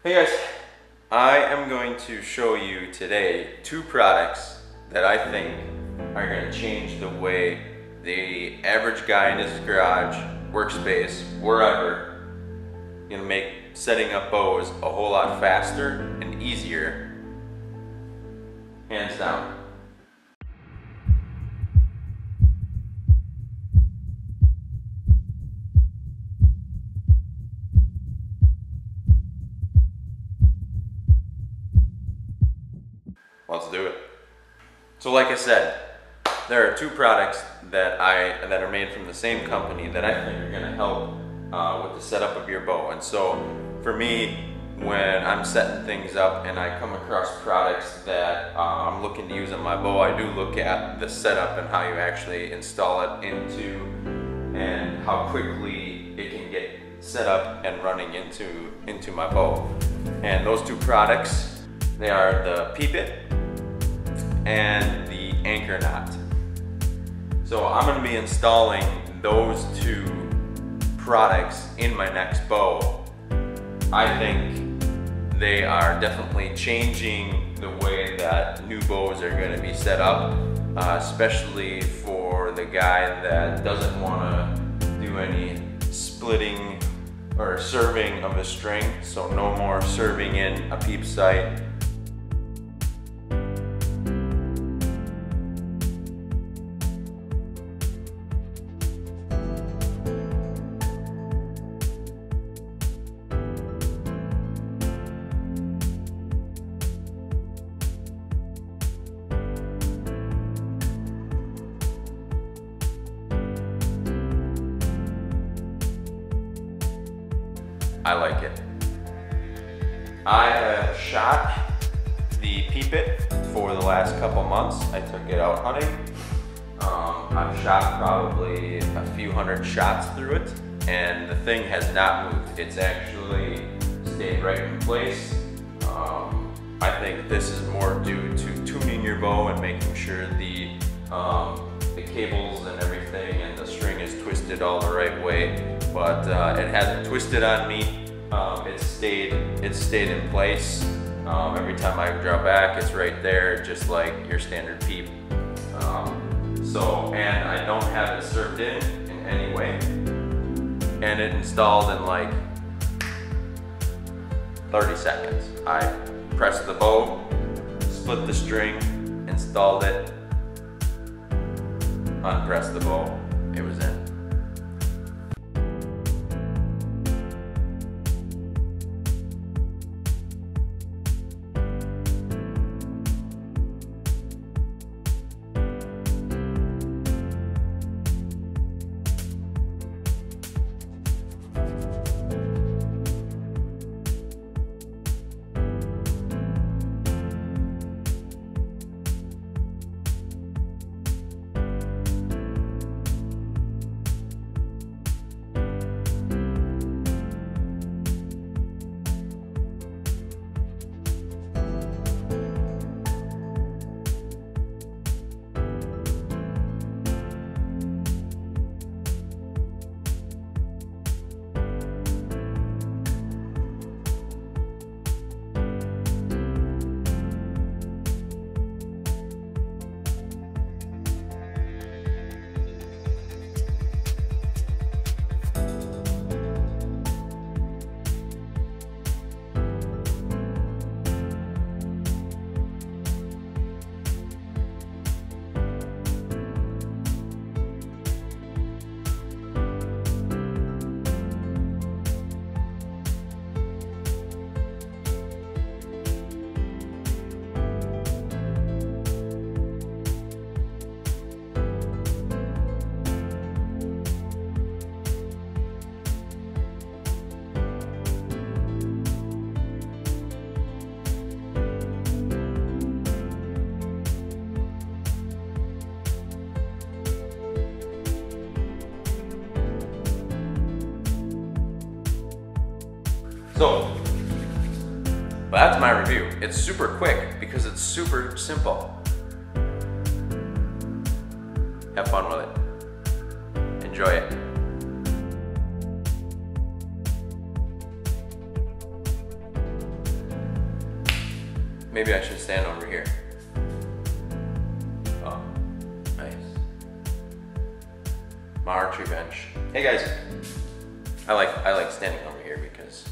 Hey guys, I am going to show you today two products that I think are going to change the way the average guy in his garage, workspace, wherever, going to make setting up bows a whole lot faster and easier, hands down. Let's do it. So like I said, there are two products that are made from the same company that I think are going to help with the setup of your bow. And so for me, when I'm setting things up and I come across products that I'm looking to use on my bow, I do look at the setup and how you actually install it into, and how quickly it can get set up and running into my bow. And those two products, they are the Peep It and the anchor knot. So I'm going to be installing those two products in my next bow. I think they are definitely changing the way that new bows are going to be set up, especially for the guy that doesn't want to do any splitting or serving of a string. So no more serving in a peep sight. I like it. I have shot the Peep It for the last couple months. I took it out hunting. I've shot probably a few hundred shots through it, and the thing has not moved. It's actually stayed right in place. I think this is more due to tuning your bow and making sure the cables and everything and the string is twisted all the right way, but it hasn't twisted on me. It's stayed in place. Every time I draw back, it's right there, just like your standard Peep. And I don't have it served in any way, and it installed in like 30 seconds. I pressed the bow, split the string, installed it, unpressed the bow, it was in. So, that's my review. It's super quick because it's super simple. Have fun with it. Enjoy it. Maybe I should stand over here. Oh, nice. My archery bench. Hey guys, I like standing over here because